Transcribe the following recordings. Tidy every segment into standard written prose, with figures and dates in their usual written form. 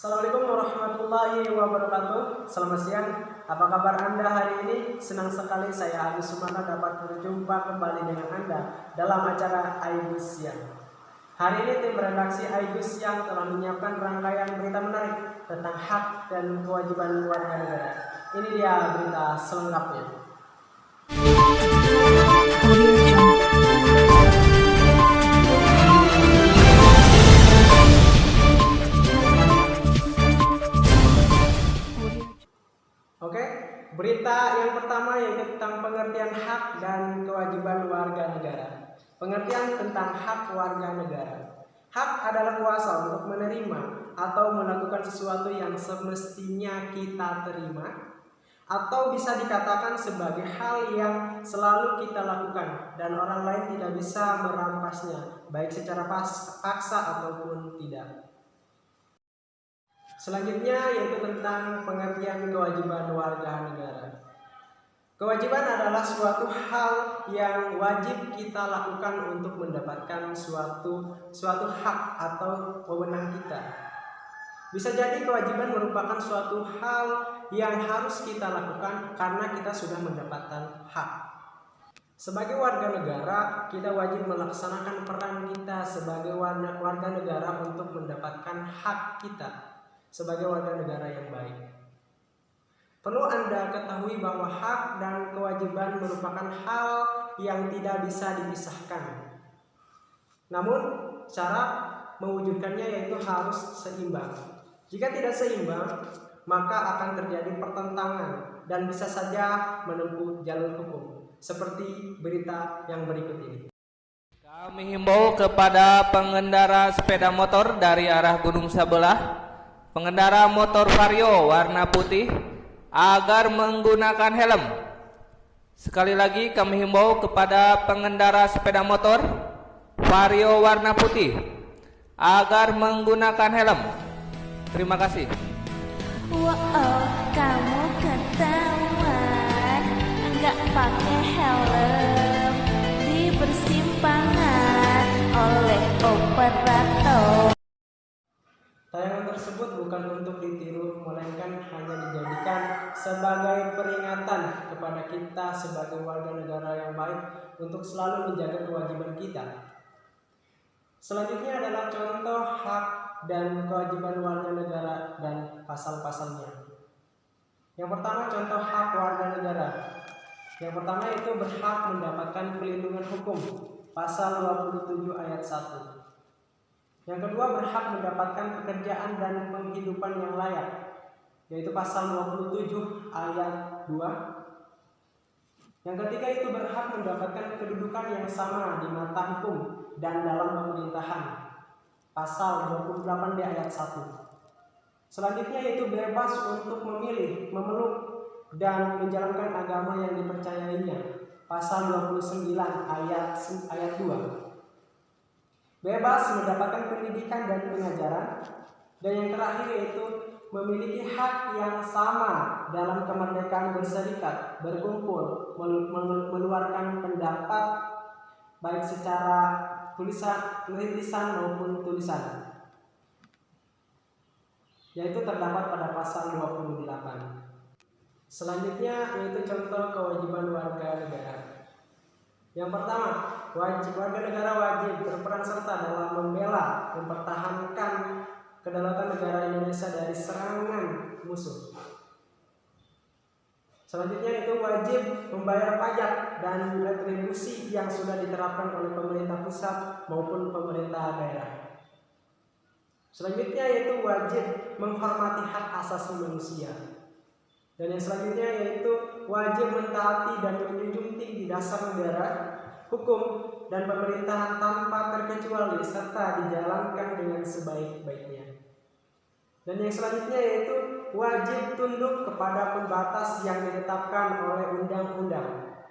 Assalamualaikum warahmatullahi wabarakatuh. Selamat siang. Apa kabar Anda hari ini? Senang sekali saya Agus Sumana dapat berjumpa kembali dengan Anda dalam acara Aigus Siang. Hari ini tim redaksi Aigus Siang telah menyiapkan rangkaian berita menarik tentang hak dan kewajiban warga negara. Ini dia berita selengkapnya. Oke, berita yang pertama yaitu tentang pengertian hak dan kewajiban warga negara. Pengertian tentang hak warga negara. Hak adalah kuasa untuk menerima atau melakukan sesuatu yang semestinya kita terima, atau bisa dikatakan sebagai hal yang selalu kita lakukan dan orang lain tidak bisa merampasnya, baik secara paksa ataupun tidak. Selanjutnya yaitu tentang pengertian kewajiban warga negara. Kewajiban adalah suatu hal yang wajib kita lakukan untuk mendapatkan suatu hak atau wewenang kita. Bisa jadi kewajiban merupakan suatu hal yang harus kita lakukan karena kita sudah mendapatkan hak. Sebagai warga negara, kita wajib melaksanakan peran kita sebagai warga negara untuk mendapatkan hak kita sebagai warga negara yang baik. Perlu Anda ketahui bahwa hak dan kewajiban merupakan hal yang tidak bisa dipisahkan. Namun, cara mewujudkannya yaitu harus seimbang. Jika tidak seimbang, maka akan terjadi pertentangan dan bisa saja menempuh jalur hukum, seperti berita yang berikut ini. Kami himbau kepada pengendara sepeda motor dari arah Gunung Sabelah, pengendara motor Vario warna putih, agar menggunakan helm. Sekali lagi kami himbau kepada pengendara sepeda motor Vario warna putih agar menggunakan helm. Terima kasih. Wow, kamu ketahuan nggak pakai helm di persimpangan oleh operator. Tayangan tersebut bukan untuk ditiru, melainkan hanya dijadikan sebagai peringatan kepada kita sebagai warga negara yang baik untuk selalu menjaga kewajiban kita. Selanjutnya adalah contoh hak dan kewajiban warga negara dan pasal-pasalnya. Yang pertama, contoh hak warga negara. Yang pertama itu berhak mendapatkan perlindungan hukum, pasal 27 ayat 1. Yang kedua, berhak mendapatkan pekerjaan dan penghidupan yang layak, yaitu pasal 27 ayat 2. Yang ketiga itu berhak mendapatkan kedudukan yang sama di mata hukum dan dalam pemerintahan, pasal 28 ayat 1. Selanjutnya yaitu bebas untuk memilih, memeluk, dan menjalankan agama yang dipercayainya, pasal 29 ayat 2. Bebas mendapatkan pendidikan dan pengajaran. Dan yang terakhir yaitu memiliki hak yang sama dalam kemerdekaan berserikat, berkumpul, mengeluarkan pendapat baik secara tulisan maupun tulisan, yaitu terdapat pada pasal 28. Selanjutnya yaitu contoh kewajiban warga negara. Yang pertama, warga negara wajib berperan serta dalam membela, mempertahankan kedaulatan negara Indonesia dari serangan musuh. Selanjutnya itu wajib membayar pajak dan retribusi yang sudah diterapkan oleh pemerintah pusat maupun pemerintah daerah. Selanjutnya yaitu wajib menghormati hak asasi manusia. Dan yang selanjutnya yaitu wajib mentaati dan menjunjung tinggi dasar negara, hukum, dan pemerintahan tanpa terkecuali serta dijalankan dengan sebaik-baiknya. Dan yang selanjutnya yaitu wajib tunduk kepada pembatas yang ditetapkan oleh undang-undang.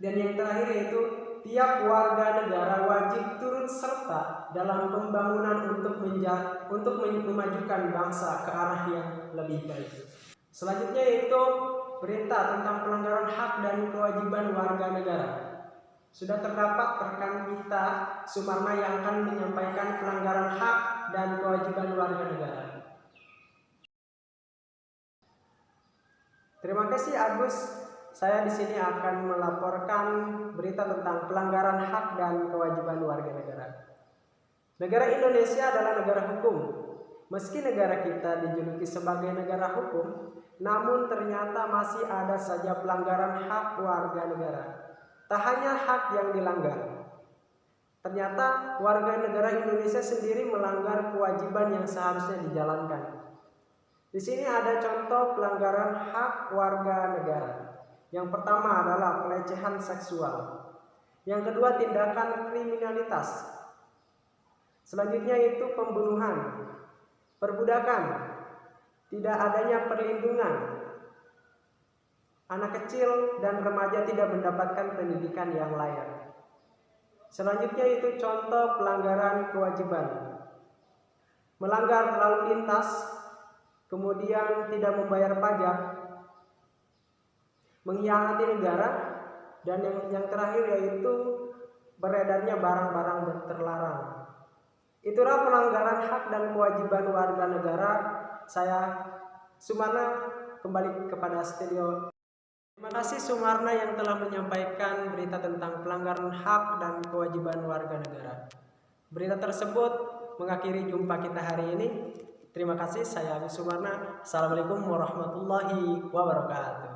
Dan yang terakhir yaitu tiap warga negara wajib turut serta dalam pembangunan untuk memajukan bangsa ke arah yang lebih baik. Selanjutnya yaitu perintah tentang pelanggaran hak dan kewajiban warga negara. Sudah terdapat rekan kita Sumarna yang akan menyampaikan pelanggaran hak dan kewajiban warga negara. Terima kasih Agus. Saya di sini akan melaporkan berita tentang pelanggaran hak dan kewajiban warga negara. Negara Indonesia adalah negara hukum. Meski negara kita dijuluki sebagai negara hukum, namun ternyata masih ada saja pelanggaran hak warga negara. Tak hanya hak yang dilanggar, ternyata warga negara Indonesia sendiri melanggar kewajiban yang seharusnya dijalankan. Di sini ada contoh pelanggaran hak warga negara. Yang pertama adalah pelecehan seksual. Yang kedua, tindakan kriminalitas. Selanjutnya itu pembunuhan, perbudakan, tidak adanya perlindungan. Anak kecil dan remaja tidak mendapatkan pendidikan yang layak. Selanjutnya itu contoh pelanggaran kewajiban. Melanggar lalu lintas, kemudian tidak membayar pajak, mengkhianati negara, dan yang terakhir yaitu beredarnya barang-barang terlarang. Itulah pelanggaran hak dan kewajiban warga negara. Saya Sumarna kembali kepada studio. Terima kasih Sumarna yang telah menyampaikan berita tentang pelanggaran hak dan kewajiban warga negara. Berita tersebut mengakhiri jumpa kita hari ini. Terima kasih, saya Agus Sumarna. Assalamualaikum warahmatullahi wabarakatuh.